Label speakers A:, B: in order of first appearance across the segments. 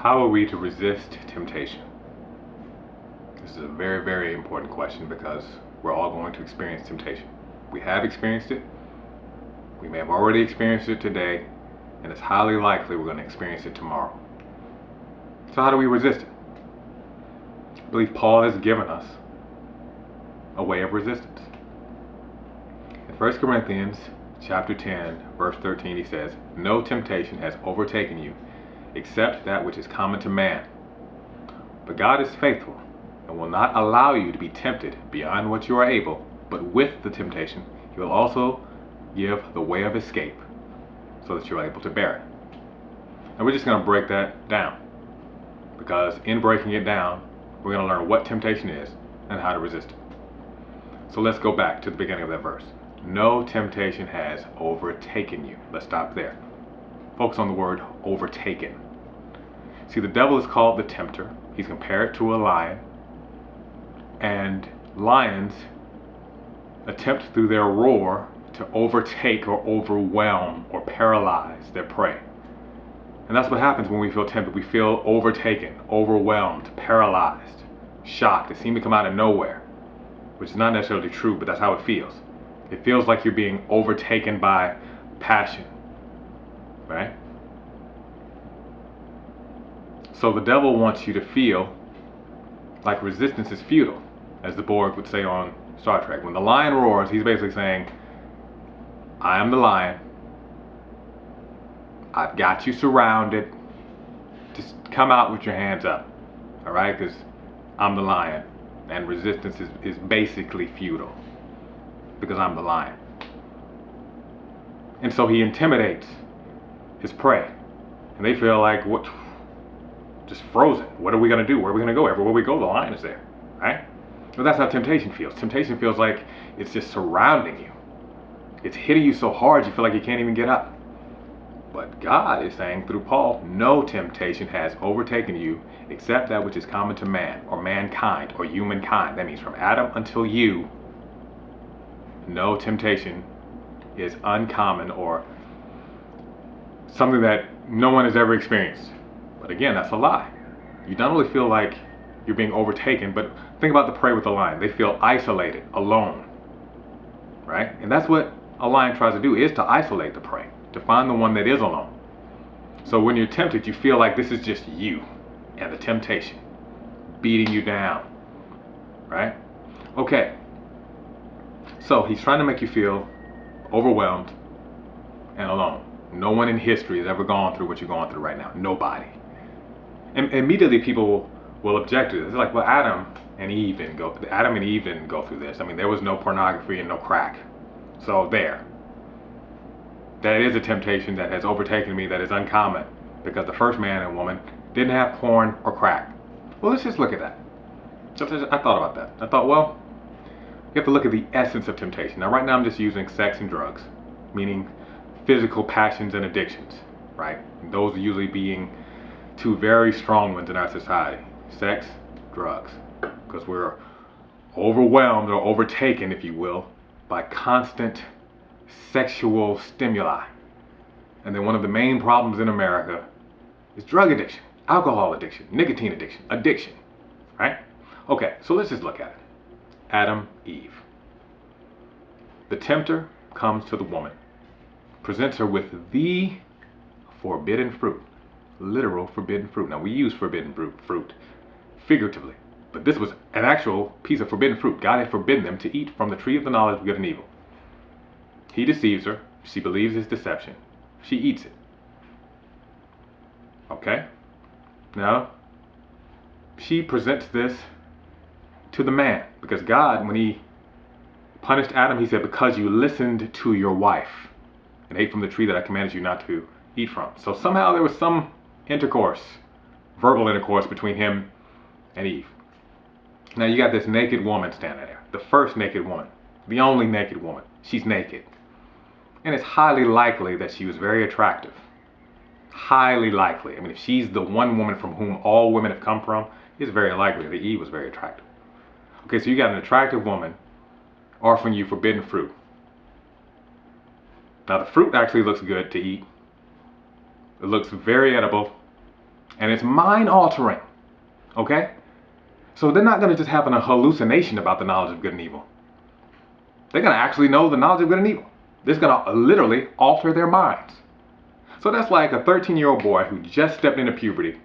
A: How are we to resist temptation? This is a very, very important question because we're all going to experience temptation. We have experienced it. We may have already experienced it today, and it's highly likely we're going to experience it tomorrow. So how do we resist it? I believe Paul has given us a way of resistance. In 1 Corinthians chapter 10, verse 13, he says, "No temptation has overtaken you except that which is common to man. But God is faithful and will not allow you to be tempted beyond what you are able, but with the temptation he will also give the way of escape so that you're able to bear it." And we're just going to break that down, because in breaking it down, we're going to learn what temptation is and how to resist it. So let's go back to the beginning of that verse. No temptation has overtaken you. Let's stop there. Focus on the word overtaken. See, the devil is called the tempter. He's compared to a lion. And lions attempt through their roar to overtake or overwhelm or paralyze their prey. And that's what happens when we feel tempted. We feel overtaken, overwhelmed, paralyzed, shocked. It seems to come out of nowhere, which is not necessarily true, but that's how it feels. It feels like you're being overtaken by passion, right? So the devil wants you to feel like resistance is futile, as the Borg would say on Star Trek. When the lion roars, he's basically saying, I am the lion. I've got you surrounded. Just come out with your hands up, all right? Because I'm the lion, and resistance is basically futile because I'm the lion. And so he intimidates his prey, and they feel like, what? Just frozen. What are we going to do? Where are we going to go? Everywhere we go, the lion is there, right? Well, that's how temptation feels. Temptation feels like it's just surrounding you. It's hitting you so hard you feel like you can't even get up. But God is saying through Paul, no temptation has overtaken you except that which is common to man, or mankind, or humankind. That means from Adam until you. No temptation is uncommon or something that no one has ever experienced. But again, that's a lie. You not only feel like you're being overtaken, but think about the prey with the lion. They feel isolated, alone, right? And that's what a lion tries to do, is to isolate the prey, to find the one that is alone. So when you're tempted, you feel like this is just you and the temptation beating you down, right? Okay. So he's trying to make you feel overwhelmed and alone. No one in history has ever gone through what you're going through right now. Nobody. And immediately people will object to this. It's like, well, Adam and Eve didn't go through this. I mean, there was no pornography and no crack. So there. That is a temptation that has overtaken me that is uncommon, because the first man and woman didn't have porn or crack. Well, let's just look at that. I thought about that. I thought, well, you have to look at the essence of temptation. Now, right now I'm just using sex and drugs, meaning physical passions and addictions, right? And those are usually being two very strong ones in our society. Sex, drugs. Because we're overwhelmed or overtaken, if you will, by constant sexual stimuli. And then one of the main problems in America is drug addiction, alcohol addiction, nicotine addiction, right? Okay, so let's just look at it. Adam, Eve. The tempter comes to the woman, presents her with the forbidden fruit, literal forbidden fruit. Now, we use forbidden fruit figuratively, but this was an actual piece of forbidden fruit. God had forbidden them to eat from the tree of the knowledge of good and evil. He deceives her. She believes his deception. She eats it. Okay? Now, she presents this to the man, because God, when he punished Adam, he said, because you listened to your wife and ate from the tree that I commanded you not to eat from. So somehow there was some intercourse, verbal intercourse between him and Eve. Now you got this naked woman standing there, the first naked woman, the only naked woman. She's naked. And it's highly likely that she was very attractive. Highly likely. I mean, if she's the one woman from whom all women have come from, it's very likely that Eve was very attractive. Okay, so you got an attractive woman offering you forbidden fruit. Now the fruit actually looks good to eat. It looks very edible, And it's mind altering. Okay? So they're not going to just have a hallucination about the knowledge of good and evil. They're going to actually know the knowledge of good and evil. This is going to literally alter their minds. So that's like a 13-year-old boy who just stepped into puberty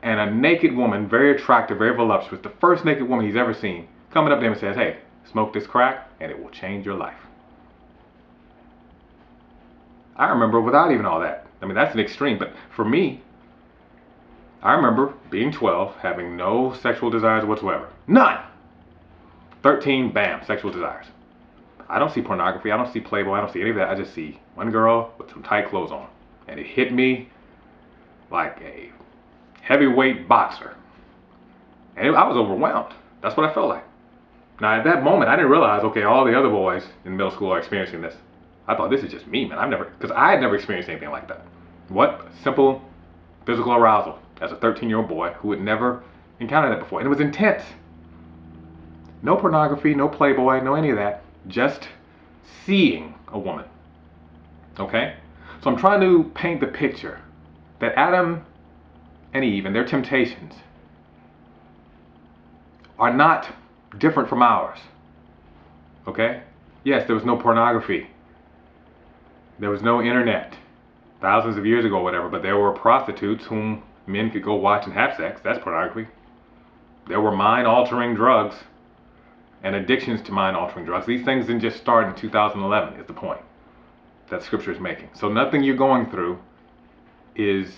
A: and a naked woman, very attractive, very voluptuous, the first naked woman he's ever seen, coming up to him and says, hey, smoke this crack and it will change your life. I remember without even all that. I mean, that's an extreme, but for me, I remember being 12, having no sexual desires whatsoever. None! 13, bam, sexual desires. I don't see pornography, I don't see Playboy, I don't see any of that. I just see one girl with some tight clothes on. And it hit me like a heavyweight boxer. And I was overwhelmed. That's what I felt like. Now at that moment, I didn't realize, okay, all the other boys in middle school are experiencing this. I thought, this is just me, man. Because I had never experienced anything like that. What simple physical arousal as a 13-year-old boy who had never encountered that before. And it was intense. No pornography, no Playboy, no any of that. Just seeing a woman. Okay? So I'm trying to paint the picture that Adam and Eve and their temptations are not different from ours. Okay? Yes, there was no pornography. There was no internet. Thousands of years ago or whatever, but there were prostitutes whom men could go watch and have sex. That's pornography. There were mind-altering drugs and addictions to mind-altering drugs. These things didn't just start in 2011, is the point that Scripture is making. So nothing you're going through is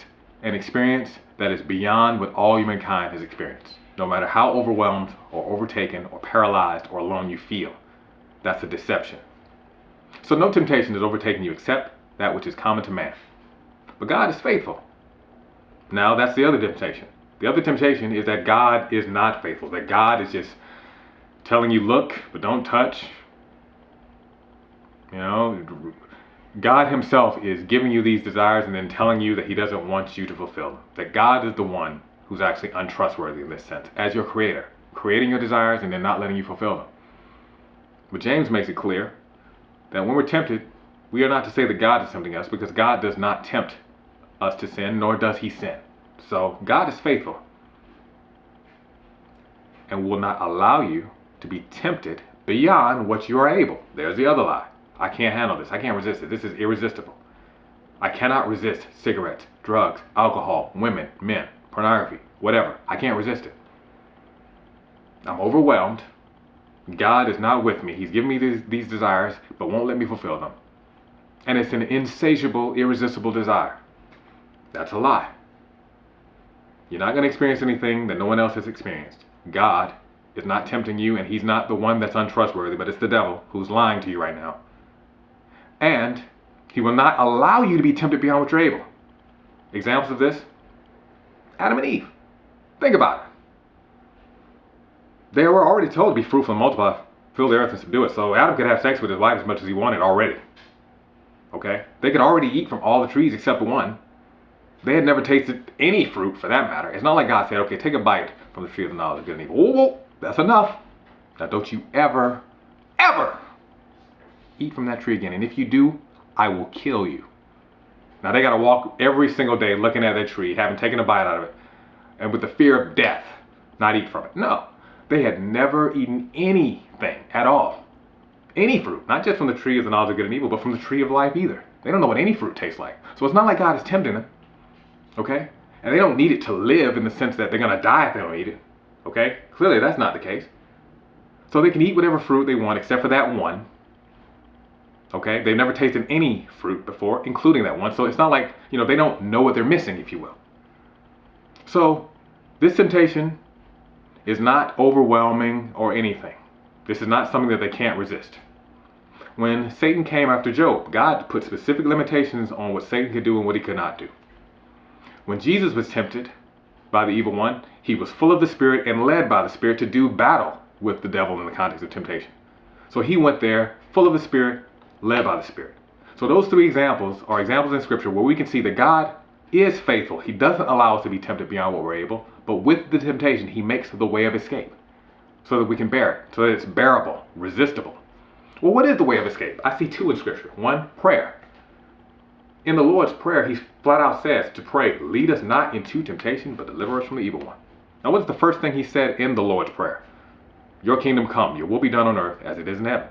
A: an experience that is beyond what all humankind has experienced. No matter how overwhelmed or overtaken or paralyzed or alone you feel, that's a deception. So no temptation has overtaken you except that which is common to man. But God is faithful. Now that's the other temptation. The other temptation is that God is not faithful. That God is just telling you, look, but don't touch. You know, God himself is giving you these desires and then telling you that he doesn't want you to fulfill them. That God is the one who's actually untrustworthy in this sense, as your creator, creating your desires and then not letting you fulfill them. But James makes it clear that when we're tempted, we are not to say that God is tempting us, because God does not tempt us to sin, nor does he sin. So God is faithful and will not allow you to be tempted beyond what you are able. There's the other lie. I can't handle this. I can't resist it. This is irresistible. I cannot resist cigarettes, drugs, alcohol, women, men, pornography, whatever. I can't resist it. I'm overwhelmed. God is not with me. He's given me these desires, but won't let me fulfill them. And it's an insatiable, irresistible desire. That's a lie. You're not going to experience anything that no one else has experienced. God is not tempting you, and he's not the one that's untrustworthy, but it's the devil who's lying to you right now. And he will not allow you to be tempted beyond what you're able. Examples of this? Adam and Eve. Think about it. They were already told to be fruitful and multiply, fill the earth and subdue it. So Adam could have sex with his wife as much as he wanted already. Okay? They could already eat from all the trees except one. They had never tasted any fruit for that matter. It's not like God said, okay, take a bite from the tree of the knowledge of good and evil. Whoa, that's enough. Now don't you ever, ever eat from that tree again. And if you do, I will kill you. Now they got to walk every single day looking at that tree, having taken a bite out of it, and with the fear of death, not eat from it. No, they had never eaten anything at all. Any fruit, not just from the tree of the knowledge of good and evil, but from the tree of life either. They don't know what any fruit tastes like. So it's not like God is tempting them. Okay? And they don't need it to live in the sense that they're going to die if they don't eat it. Okay? Clearly that's not the case. So they can eat whatever fruit they want except for that one. Okay? They've never tasted any fruit before, including that one. So it's not like, you know, they don't know what they're missing, if you will. So this temptation is not overwhelming or anything. This is not something that they can't resist. When Satan came after Job, God put specific limitations on what Satan could do and what he could not do. When Jesus was tempted by the evil one, he was full of the Spirit and led by the Spirit to do battle with the devil in the context of temptation. So he went there full of the Spirit, led by the Spirit. So those three examples are examples in Scripture where we can see that God is faithful. He doesn't allow us to be tempted beyond what we're able, but with the temptation, he makes the way of escape so that we can bear it, so that it's bearable, resistible. Well, what is the way of escape? I see two in Scripture. One, prayer. In the Lord's Prayer, he flat out says to pray, lead us not into temptation, but deliver us from the evil one. Now, what's the first thing he said in the Lord's Prayer? Your kingdom come, your will be done on earth as it is in heaven.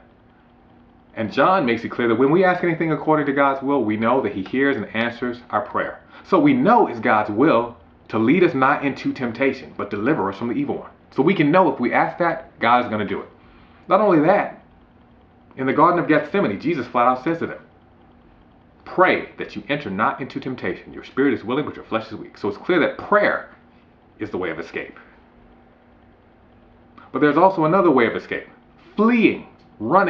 A: And John makes it clear that when we ask anything according to God's will, we know that he hears and answers our prayer. So we know it's God's will to lead us not into temptation, but deliver us from the evil one. So we can know if we ask that, God is going to do it. Not only that, in the Garden of Gethsemane, Jesus flat out says to them, pray that you enter not into temptation. Your spirit is willing, but your flesh is weak. So it's clear that prayer is the way of escape. But there's also another way of escape. Fleeing, running